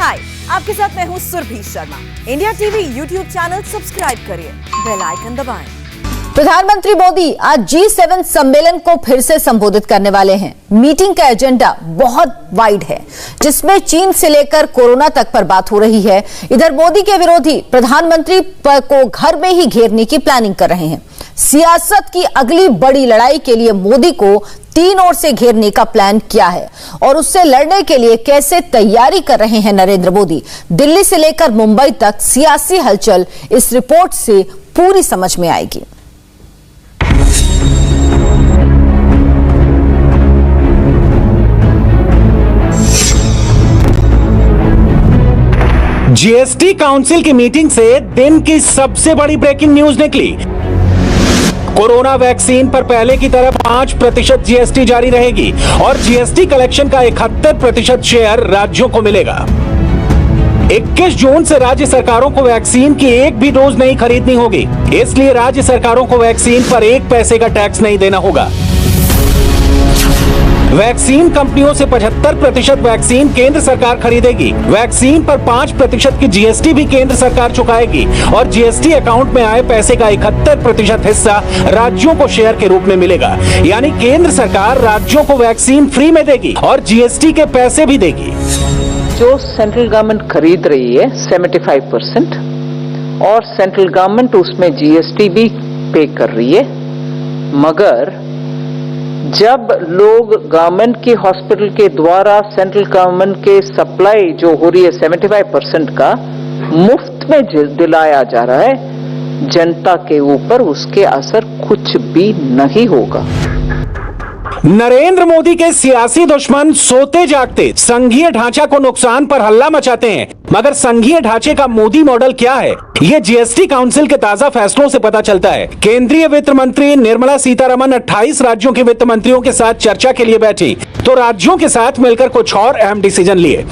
हाय, आपके साथ मैं हूँ Surabhi Sharma. India TV YouTube channel subscribe करिए, बेल आइकन दबाएं। प्रधानमंत्री मोदी आज G7 सम्मेलन को फिर से संबोधित करने वाले हैं। मीटिंग का एजेंडा बहुत वाइड है, जिसमें चीन से लेकर कोरोना तक पर बात हो रही है। इधर मोदी के विरोधी प्रधानमंत्री को घर में ही घेरने की प्लानिंग कर रहे हैं। सियासत की अगली बड़ी लड़ाई के लिए मोदी को 3 ओर से घेरने का प्लान किया है और उससे लड़ने के लिए कैसे तैयारी कर रहे हैं नरेंद्र मोदी। दिल्ली से लेकर मुंबई तक सियासी हलचल इस रिपोर्ट से पूरी समझ में आएगी। जीएसटी काउंसिल की मीटिंग से दिन की सबसे बड़ी ब्रेकिंग न्यूज निकली। कोरोना वैक्सीन पर पहले की तरह 5% जीएसटी जारी रहेगी और जीएसटी कलेक्शन का 71% शेयर राज्यों को मिलेगा। 21 जून से राज्य सरकारों को वैक्सीन की एक भी डोज नहीं खरीदनी होगी, इसलिए राज्य सरकारों को वैक्सीन पर 1 पैसे का टैक्स नहीं देना होगा। वैक्सीन कंपनियों से 75% वैक्सीन केंद्र सरकार खरीदेगी। वैक्सीन पर 5% की जीएसटी भी केंद्र सरकार चुकाएगी और जीएसटी अकाउंट में आए पैसे का 71% हिस्सा राज्यों को शेयर के रूप में मिलेगा। यानी केंद्र सरकार राज्यों को वैक्सीन फ्री में देगी और जीएसटी के पैसे भी देगी। जो सेंट्रल गवर्नमेंट खरीद रही है 75% और सेंट्रल गवर्नमेंट उसमें जीएसटी भी पे कर रही है, मगर जब लोग गवर्नमेंट के हॉस्पिटल के द्वारा सेंट्रल गवर्नमेंट के सप्लाई जो हो रही है 75% का मुफ्त में दिलाया जा रहा है, जनता के ऊपर उसके असर कुछ भी नहीं होगा। नरेंद्र मोदी के सियासी दुश्मन सोते जागते संघीय ढांचा को नुकसान पर हल्ला मचाते हैं, मगर संघीय ढांचे का मोदी मॉडल क्या है, ये जीएसटी काउंसिल के ताजा फैसलों से पता चलता है। केंद्रीय वित्त मंत्री निर्मला सीतारमण 28 राज्यों के वित्त मंत्रियों के साथ चर्चा के लिए बैठी, तो राज्यों के साथ मिलकर कुछ और अहम डिसीजन लिए।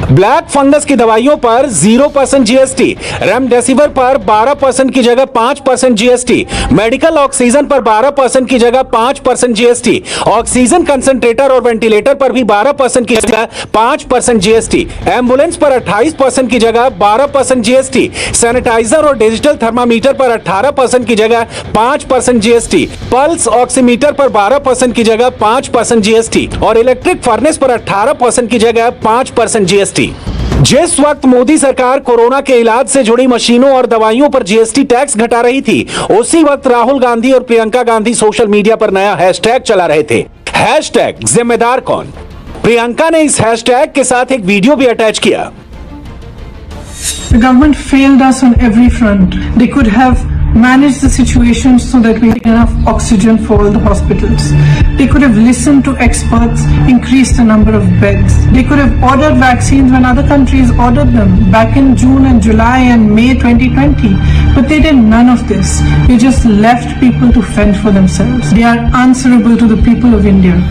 ब्लैक फंगस की दवाइयों पर 0% जीएसटी, रेमडेसिविर पर 12% की जगह 5% जीएसटी, मेडिकल ऑक्सीजन पर 12% की जगह 5% जीएसटी, ऑक्सीजन कंसंट्रेटर और वेंटिलेटर पर भी 12% की जगह 5% जीएसटी, एम्बुलेंस पर 28% की जगह 12% जीएसटी, सैनिटाइजर और डिजिटल थर्मामीटर पर 18% की जगह 5% जीएसटी, पल्स ऑक्सीमीटर पर 12% की जगह 5% जीएसटी और इलेक्ट्रिक फर्नेस पर 18% की जगह 5% जीएसटी। जिस वक्त मोदी सरकार कोरोना के इलाज से जुड़ी मशीनों और दवाइयों पर जीएसटी टैक्स घटा रही थी, उसी वक्त राहुल गांधी और प्रियंका गांधी सोशल मीडिया पर नया हैशटैग चला रहे थे, हैशटैग जिम्मेदार कौन। प्रियंका ने इस हैशटैग के साथ एक वीडियो भी अटैच किया। The government failed us on every front. They could have managed the situation so that we had enough oxygen for all the hospitals. They could have listened to experts, increased the number of beds. They could have ordered vaccines when other countries ordered them back in June and July and May 2020. But they did none of this. They just left people to fend for themselves. They are answerable to the people of India.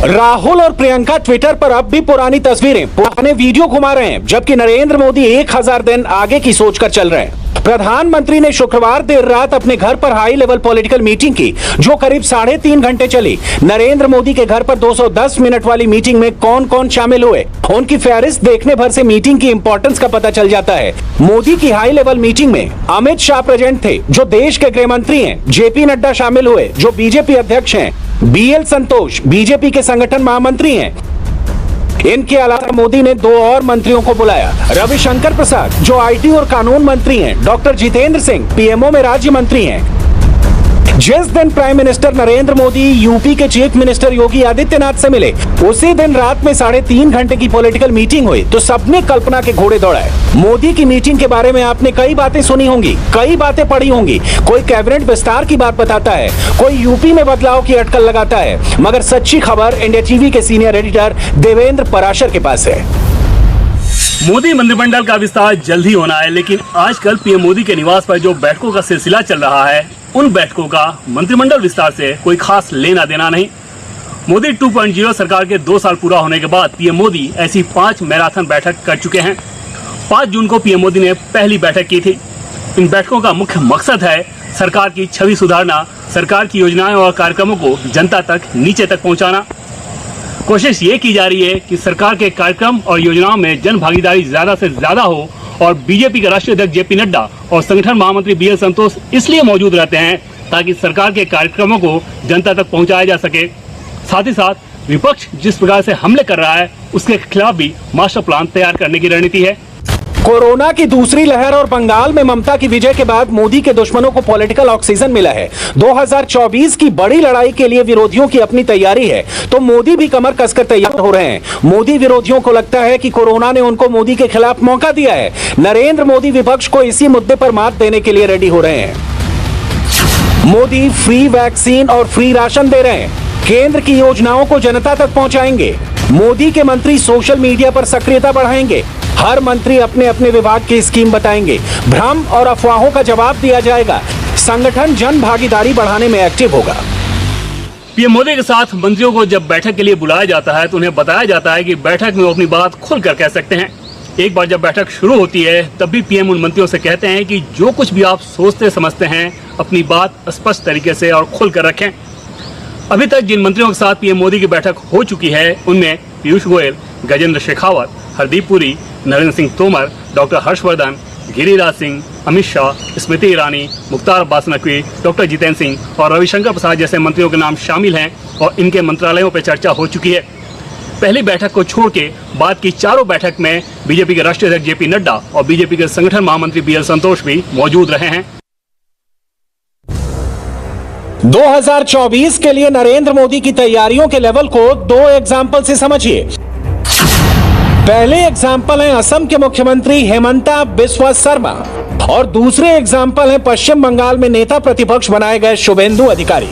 Rahul और Priyanka Twitter पर अब भी पुरानी तस्वीरें, पुराने video घुमा रहे हैं, जबकि नरेंद्र मोदी 1000 दिन आगे की सोचकर चल रहे हैं। प्रधानमंत्री ने शुक्रवार देर रात अपने घर पर हाई लेवल पॉलिटिकल मीटिंग की, जो करीब 3.5 घंटे चली। नरेंद्र मोदी के घर पर 210 मिनट वाली मीटिंग में कौन कौन शामिल हुए, उनकी फहरिस्त देखने भर से मीटिंग की इंपॉर्टेंस का पता चल जाता है। मोदी की हाई लेवल मीटिंग में अमित शाह प्रेजेंट थे, जो देश के गृह मंत्री हैं। जेपी नड्डा शामिल हुए, जो बीजेपी अध्यक्ष हैं। बीएल संतोष बीजेपी के संगठन महामंत्री हैं। इनके अलावा मोदी ने 2 और मंत्रियों को बुलाया, रविशंकर प्रसाद जो आईटी और कानून मंत्री हैं, डॉक्टर जितेंद्र सिंह पीएमओ में राज्य मंत्री हैं। जिस दिन prime minister Narendra Modi UP के चीफ मिनिस्टर योगी आदित्यनाथ से मिले, उसी दिन रात में 3.5 घंटे की पॉलिटिकल मीटिंग हुई, तो सबने कल्पना के घोड़े दौड़ाए। मोदी की मीटिंग के बारे में आपने कई बातें सुनी होंगी, कई बातें पढ़ी होंगी। कोई कैबिनेट विस्तार की बात बताता है, कोई यूपी में बदलाव की अटकल लगाता है, मगर सच्ची खबर इंडिया टीवी के सीनियर एडिटर देवेंद्र पराशर के पास है। मोदी मंत्रिमंडल का विस्तार जल्द ही होना है, लेकिन आजकल पीएम मोदी के निवास पर जो बैठकों का सिलसिला चल रहा है, उन बैठकों का मंत्रिमंडल विस्तार से कोई खास लेना देना नहीं। मोदी 2.0 सरकार के 2 साल पूरा होने के बाद पीएम मोदी ऐसी 5 मैराथन बैठक कर चुके हैं। 5 जून को पीएम मोदी ने पहली बैठक की थी। इन बैठकों का मुख्य मकसद है सरकार की छवि सुधारना, सरकार की योजनाएं और कार्यक्रमों को जनता तक, नीचे तक पहुंचाना। कोशिश ये की जा रही है कि सरकार के कार्यक्रम और योजनाओं में जन भागीदारी ज्यादा से ज्यादा हो और बीजेपी के राष्ट्रीय अध्यक्ष जेपी नड्डा और संगठन महामंत्री बीएल संतोष इसलिए मौजूद रहते हैं ताकि सरकार के कार्यक्रमों को जनता तक पहुंचाया जा सके। साथ ही साथ विपक्ष जिस प्रकार से हमले कर रहा है उसके खिलाफ भी मास्टर प्लान तैयार करने की रणनीति है। कोरोना की दूसरी लहर और बंगाल में ममता की विजय के बाद मोदी के दुश्मनों को पॉलिटिकल ऑक्सीजन मिला है। 2024 की बड़ी लड़ाई के लिए विरोधियों की अपनी तैयारी है, तो मोदी भी कमर कसकर तैयार हो रहे हैं। मोदी विरोधियों को लगता है कि कोरोना ने उनको मोदी के खिलाफ मौका दिया है। नरेंद्र मोदी विपक्ष को इसी मुद्दे पर मात देने के लिए रेडी हो रहे हैं। मोदी फ्री वैक्सीन और फ्री राशन दे रहे हैं, केंद्र की योजनाओं को जनता तक पहुंचाएंगे। मोदी के मंत्री सोशल मीडिया पर सक्रियता बढ़ाएंगे। हर मंत्री अपने अपने विभाग की स्कीम बताएंगे। भ्रम और अफवाहों का जवाब दिया जाएगा। संगठन जन भागीदारी बढ़ाने में एक्टिव होगा। पीएम मोदी के साथ मंत्रियों को जब बैठक के लिए बुलाया जाता है तो उन्हें बताया जाता है कि बैठक में वो अपनी बात खुलकर कह सकते हैं। एक बार जब बैठक शुरू होती है तब भी पीएम उन मंत्रियों से कहते हैं कि जो कुछ भी आप सोचते समझते हैं अपनी बात स्पष्ट तरीके से और खुलकर रखें। अभी तक जिन मंत्रियों के साथ पीएम मोदी की बैठक हो चुकी है उनमें पीयूष गोयल, गजेंद्र शेखावत, हरदीप पुरी, नरेंद्र सिंह तोमर, डॉक्टर हर्षवर्धन, गिरिराज सिंह, अमित शाह, स्मृति ईरानी, मुख्तार अब्बास नकवी, डॉक्टर जितेंद्र सिंह और रविशंकर प्रसाद जैसे मंत्रियों के नाम शामिल हैं और इनके मंत्रालयों पर चर्चा हो चुकी है। पहली बैठक को छोड़ के बाद की चारों बैठक में बीजेपी के राष्ट्रीय अध्यक्ष जेपी नड्डा और बीजेपी के संगठन महामंत्री बीएल संतोष भी मौजूद रहे हैं। 2024 के लिए नरेंद्र मोदी की तैयारियों के लेवल को 2 एग्जाम्पल से समझिए। पहले एग्जाम्पल है असम के मुख्यमंत्री हेमंता बिस्वा शर्मा और दूसरे एग्जाम्पल है पश्चिम बंगाल में नेता प्रतिपक्ष बनाए गए शुभेंदु अधिकारी।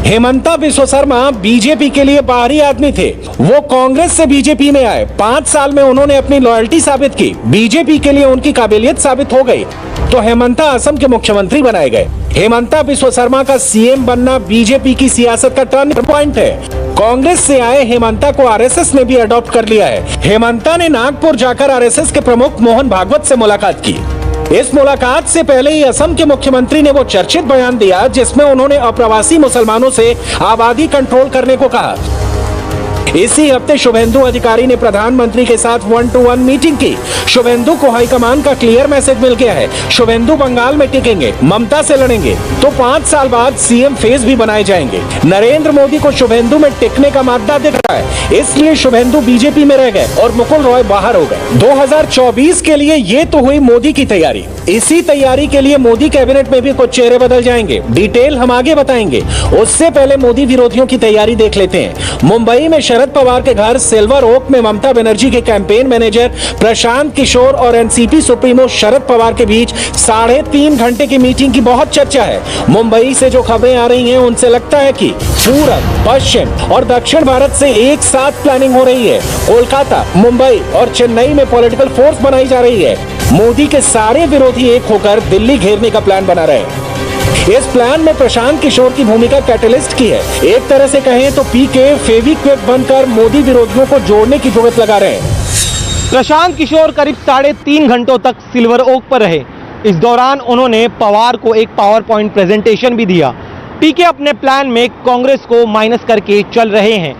हेमंता बिस्वा शर्मा बीजेपी के लिए बाहरी आदमी थे। वो कांग्रेस से बीजेपी में आए। 5 साल में उन्होंने अपनी लॉयल्टी साबित की। बीजेपी के लिए उनकी काबिलियत साबित हो गई तो हेमंता असम के मुख्यमंत्री बनाए गए। हेमंता बिस्वा शर्मा का सीएम बनना बीजेपी की सियासत का टर्निंग पॉइंट है। कांग्रेस से आए हेमंता को आरएसएस ने भी अडॉप्ट कर लिया है। हेमंता ने नागपुर जाकर आरएसएस के प्रमुख मोहन भागवत से मुलाकात की। इस मुलाकात से पहले ही असम के मुख्यमंत्री ने वो चर्चित बयान दिया जिसमें उन्होंने अप्रवासी मुसलमानों से आबादी कंट्रोल करने को कहा। इसी हफ्ते शुभेंदु अधिकारी ने प्रधानमंत्री के साथ 1-to-1 मीटिंग की। शुभेंदु को हाईकमान का क्लियर मैसेज मिल गया है। शुभेंदु बंगाल में टिकेंगे, ममता से लड़ेंगे तो 5 साल बाद सीएम फेस भी बनाए जाएंगे। नरेंद्र मोदी को शुभेंदु में टिकने का मादा दिख रहा है, इसलिए शुभेंदु बीजेपी में रह गए और मुकुल रॉय बाहर हो गए। 2024 के लिए ये तो हुई मोदी की तैयारी। इसी तैयारी के लिए मोदी कैबिनेट में भी कुछ चेहरे बदल जाएंगे। डिटेल हम आगे बताएंगे। उससे पहले मोदी विरोधियों की तैयारी देख लेते हैं। मुंबई में शरद पवार के घर सिल्वर ओक में ममता बनर्जी के कैंपेन मैनेजर प्रशांत किशोर और एनसीपी सुप्रीमो शरद पवार के बीच 3.5 घंटे की मीटिंग की बहुत चर्चा है। मुंबई से जो खबरें आ रही हैं उनसे लगता है कि पूरब, पश्चिम और दक्षिण भारत से एक साथ प्लानिंग हो रही है। कोलकाता, मुंबई और चेन्नई में पॉलिटिकल फोर्स बनाई जा रही है। मोदी के सारे विरोधी एक होकर दिल्ली घेरने का प्लान बना रहे हैं। इस प्लान में प्रशांत किशोर की भूमिका कैटलिस्ट की है। एक तरह से कहें तो पीके फेविक्विक बनकर मोदी विरोधियों को जोड़ने की जुगत लगा रहे हैं। प्रशांत किशोर करीब 3.5 घंटों तक सिल्वर ओक पर रहे। इस दौरान उन्होंने पवार को एक पावर पॉइंट प्रेजेंटेशन भी दिया। पीके अपने प्लान में कांग्रेस को माइनस करके चल रहे हैं।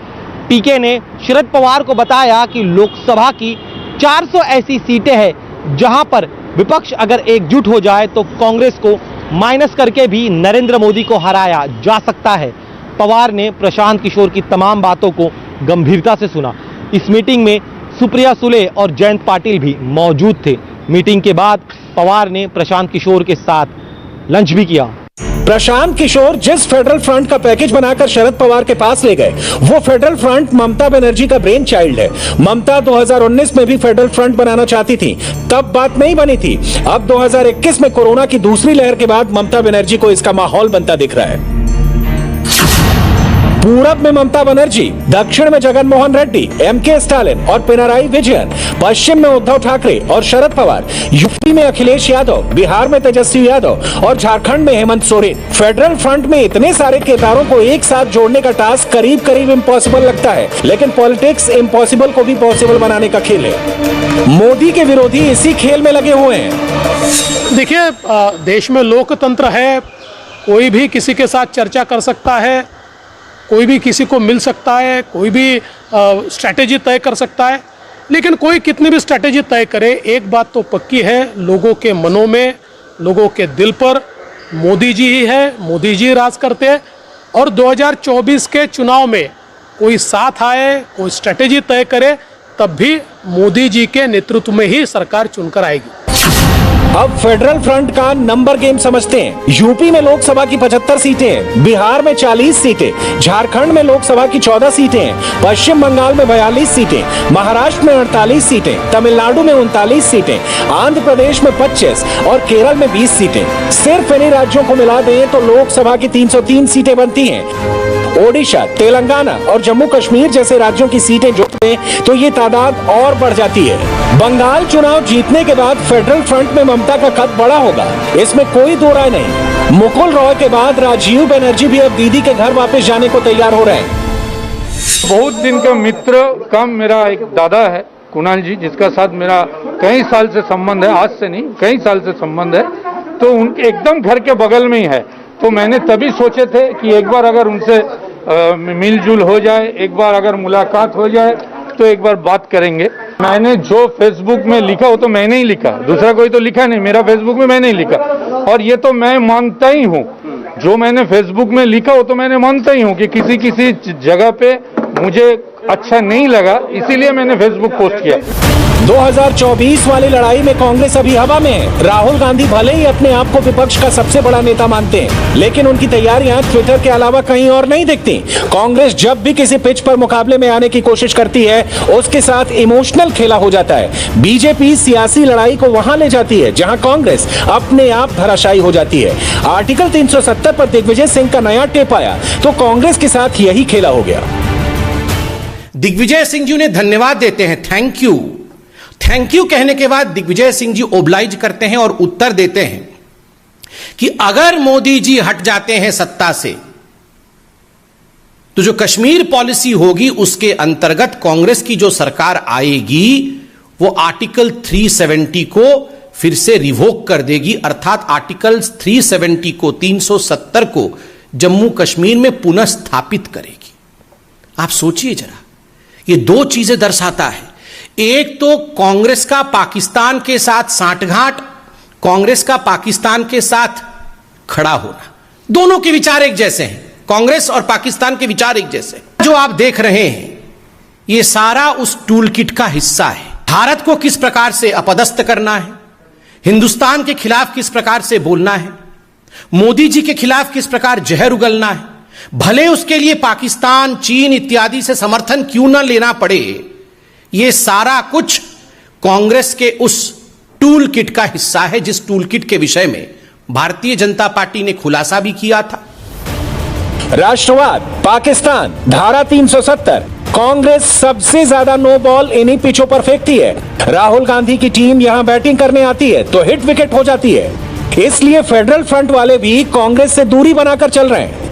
पीके ने शरद पवार को बताया कि लोकसभा की 400 ऐसी सीटें हैं जहां पर विपक्ष अगर एकजुट हो जाए तो कांग्रेस को माइनस करके भी नरेंद्र मोदी को हराया जा सकता है। पवार ने प्रशांत किशोर की तमाम बातों को गंभीरता से सुना। इस मीटिंग में सुप्रिया सुले और जयंत पाटिल भी मौजूद थे। मीटिंग के बाद पवार ने प्रशांत किशोर के साथ लंच भी किया। प्रशांत किशोर जिस फेडरल फ्रंट का पैकेज बनाकर शरद पवार के पास ले गए वो फेडरल फ्रंट ममता बनर्जी का ब्रेन चाइल्ड है। ममता 2019 में भी फेडरल फ्रंट बनाना चाहती थी, तब बात नहीं बनी थी। अब 2021 में कोरोना की दूसरी लहर के बाद ममता बनर्जी को इसका माहौल बनता दिख रहा है। पूरब में ममता बनर्जी, दक्षिण में जगन मोहन रेड्डी, एमके स्टालिन और पिनराई विजयन, पश्चिम में उद्धव ठाकरे और शरद पवार, यूपी में अखिलेश यादव, बिहार में तेजस्वी यादव और झारखंड में हेमंत सोरेन। फेडरल फ्रंट में इतने सारे किरदारों को एक साथ जोड़ने का टास्क करीब करीब इम्पॉसिबल लगता है, लेकिन पॉलिटिक्स इम्पॉसिबल को भी पॉसिबल बनाने का खेल है। मोदी के विरोधी इसी खेल में लगे हुए हैं। देखिए, देश में लोकतंत्र है, कोई भी किसी के साथ चर्चा कर सकता है, कोई भी किसी को मिल सकता है, कोई भी स्ट्रैटेजी तय कर सकता है, लेकिन कोई कितनी भी स्ट्रैटेजी तय करे, एक बात तो पक्की है, लोगों के मनों में, लोगों के दिल पर मोदी जी ही है, मोदी जी राज करते हैं। और 2024 के चुनाव में कोई साथ आए, कोई स्ट्रैटेजी तय करे, तब भी मोदी जी के नेतृत्व में ही सरकार चुनकर आएगी। अब फेडरल फ्रंट का नंबर गेम समझते हैं। यूपी में लोकसभा की 75 सीटें हैं, बिहार में 40 सीटें, झारखंड में लोकसभा की 14 सीटें हैं, पश्चिम बंगाल में 42 सीटें, महाराष्ट्र में 48 सीटें, तमिलनाडु में 39 सीटें, आंध्र प्रदेश में 25 और केरल में 20 सीटें। सिर्फ इन्हीं राज्यों को मिला दें तो लोकसभा की 303 सीटें बनती हैं। ओडिशा, तेलंगाना और जम्मू कश्मीर जैसे राज्यों की सीटें जोड़ दें तो ये तादाद और बढ़ जाती है। बंगाल चुनाव जीतने के बाद फेडरल फ्रंट में ममता का कद बड़ा होगा, इसमें कोई दो राय नहीं। मुकुल रॉय के बाद राजीव बनर्जी भी अब दीदी के घर वापस जाने को तैयार हो रहे हैं। बहुत दिन का मित्र का मेरा एक दादा है कुणाल जी, जिसका साथ मेरा कई साल से संबंध है, आज से नहीं कई साल से संबंध है, तो उनके एकदम घर के बगल में ही है। तो मैंने तभी सोचे थे कि एक बार अगर उनसे मिलजुल हो जाए, एक बार अगर मुलाकात हो जाए तो एक बार बात करेंगे। मैंने जो फेसबुक में लिखा वो तो मैंने ही लिखा, दूसरा कोई तो लिखा नहीं, मेरा फेसबुक में मैंने ही लिखा। और ये तो मैं मानता ही हूँ, जो मैंने फेसबुक में लिखा वो तो मैंने मानता ही हूँ कि किसी किसी जगह पे मुझे अच्छा नहीं लगा, इसीलिए मैंने फेसबुक पोस्ट किया। 2024 वाली लड़ाई में कांग्रेस अभी हवा में है। राहुल गांधी भले ही अपने आप को विपक्ष का सबसे बड़ा नेता मानते हैं, लेकिन उनकी तैयारियां ट्विटर के अलावा कहीं और नहीं दिखती। कांग्रेस जब भी किसी पिच पर मुकाबले में आने की कोशिश करती है, उसके साथ इमोशनल खेला हो जाता है। बीजेपी सियासी लड़ाई को वहां ले जाती है जहां कांग्रेस अपने आप धराशायी हो जाती है। आर्टिकल 370 पर दिग्विजय सिंह का नया टेप आया तो कांग्रेस के साथ यही खेला हो गया। दिग्विजय सिंह जी उन्हें धन्यवाद देते हैं, थैंक यू। थैंक यू कहने के बाद दिग्विजय सिंह जी ओब्लाइज करते हैं और उत्तर देते हैं कि अगर मोदी जी हट जाते हैं सत्ता से तो जो कश्मीर पॉलिसी होगी उसके अंतर्गत कांग्रेस की जो सरकार आएगी वो आर्टिकल 370 को फिर से रिवोक कर देगी, अर्थात आर्टिकल 370 को 370 को जम्मू कश्मीर में पुनः स्थापित करेगी। आप सोचिए जरा, ये दो चीजें दर्शाता है। एक तो कांग्रेस का पाकिस्तान के साथ सांठगांठ, कांग्रेस का पाकिस्तान के साथ खड़ा होना, दोनों के विचार एक जैसे हैं। कांग्रेस और पाकिस्तान के विचार एक जैसे। जो आप देख रहे हैं ये सारा उस टूल किट का हिस्सा है। भारत को किस प्रकार से अपदस्थ करना है, हिंदुस्तान के खिलाफ किस प्रकार से बोलना है, मोदी जी के खिलाफ किस प्रकार जहर उगलना है, भले उसके लिए पाकिस्तान, चीन इत्यादि से समर्थन क्यों ना लेना पड़े, ये सारा कुछ कांग्रेस के उस टूल किट का हिस्सा है जिस टूल किट के विषय में भारतीय जनता पार्टी ने खुलासा भी किया था। राष्ट्रवाद, पाकिस्तान, धारा 370, कांग्रेस सबसे ज्यादा नो बॉल इन्हीं पिचों पर फेंकती है। राहुल गांधी की टीम यहां बैटिंग करने आती है तो हिट विकेट हो जाती है। इसलिए फेडरल फ्रंट वाले भी कांग्रेस से दूरी बनाकर चल रहे हैं।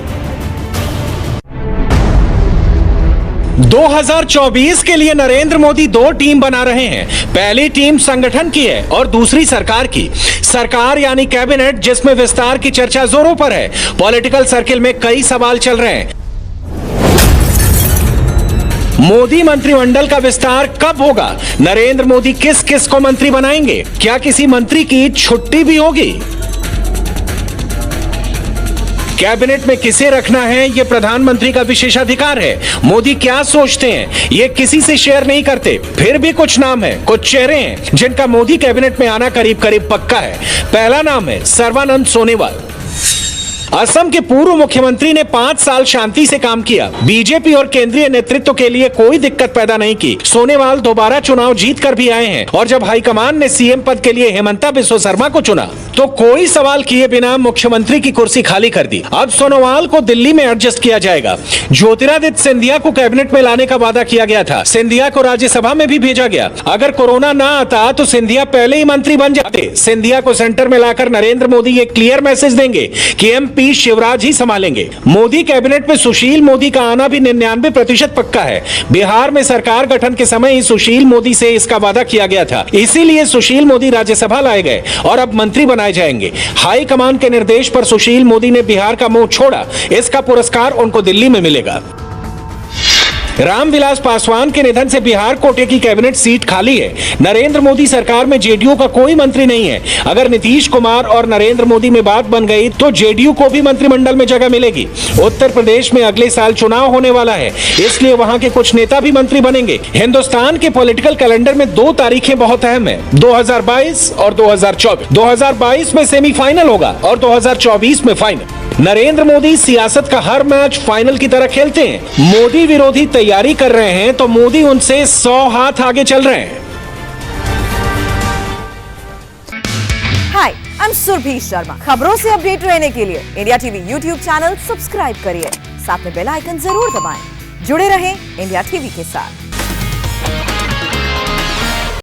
2024 के लिए नरेंद्र मोदी दो टीम बना रहे हैं। पहली टीम संगठन की है और दूसरी सरकार की। सरकार यानी कैबिनेट, जिसमें विस्तार की चर्चा जोरों पर है। पॉलिटिकल सर्किल में कई सवाल चल रहे हैं। मोदी मंत्रिमंडल का विस्तार कब होगा? नरेंद्र मोदी किस किस को मंत्री बनाएंगे? क्या किसी मंत्री की छुट्टी भी होगी? कैबिनेट में किसे रखना है यह प्रधानमंत्री का विशेषाधिकार है। मोदी क्या सोचते हैं ये किसी से शेयर नहीं करते। फिर भी कुछ नाम है, कुछ चेहरे हैं जिनका मोदी कैबिनेट में आना करीब करीब पक्का है। पहला नाम है सर्बानंद सोनोवाल। असम के पूर्व मुख्यमंत्री ने 5 साल शांति से काम किया, बीजेपी और केंद्रीय नेतृत्व के लिए कोई दिक्कत पैदा नहीं की। सोनोवाल दोबारा चुनाव जीत कर भी आए हैं और जब हाईकमान ने सीएम पद के लिए हेमंता बिस्वा शर्मा को चुना तो कोई सवाल किए बिना मुख्यमंत्री की कुर्सी खाली कर दी। अब सोनोवाल को दिल्ली में एडजस्ट किया जाएगा। ज्योतिरादित्य सिंधिया को कैबिनेट में लाने का वादा किया गया था। सिंधिया को राज्यसभा में भी भेजा गया। अगर कोरोना ना आता तो सिंधिया पहले ही मंत्री बन जाते। सिंधिया को सेंटर में लाकर नरेंद्र मोदी ये क्लियर मैसेज देंगे कि एमपी शिवराज ही संभालेंगे। मोदी कैबिनेट में सुशील मोदी का आना भी 99% पक्का है। बिहार में सरकार गठन के समय ही सुशील मोदी से इसका वादा किया गया था, इसीलिए सुशील मोदी राज्यसभा लाए गए और अब मंत्री बनाए जाएंगे। हाईकमान के निर्देश पर सुशील मोदी ने बिहार का मुंह छोड़ा, इसका पुरस्कार उनको दिल्ली में मिलेगा। रामविलास पासवान के निधन से बिहार कोटे की कैबिनेट सीट खाली है। नरेंद्र मोदी सरकार में जेडीयू का कोई मंत्री नहीं है। अगर नीतीश कुमार और नरेंद्र मोदी में बात बन गई तो जेडीयू को भी मंत्रिमंडल में जगह मिलेगी। उत्तर प्रदेश में अगले साल चुनाव होने वाला है, इसलिए वहां के कुछ नेता भी मंत्री बनेंगे। हिंदुस्तान के पॉलिटिकल कैलेंडर में 2 तारीखें बहुत अहम है, 2022 और 2024। 2022 में सेमीफाइनल होगा और 2024 में फाइनल। नरेंद्र मोदी सियासत का हर मैच फाइनल की तरह खेलते हैं। मोदी विरोधी तैयारी कर रहे हैं तो मोदी उनसे 100 हाथ आगे चल रहे हैं। हाय, आई एम सुरभि शर्मा। खबरों से अपडेट रहने के लिए India TV YouTube channel subscribe करिए, साथ में बेल आइकन जरूर दबाएं। जुड़े रहें इंडिया टीवी के साथ।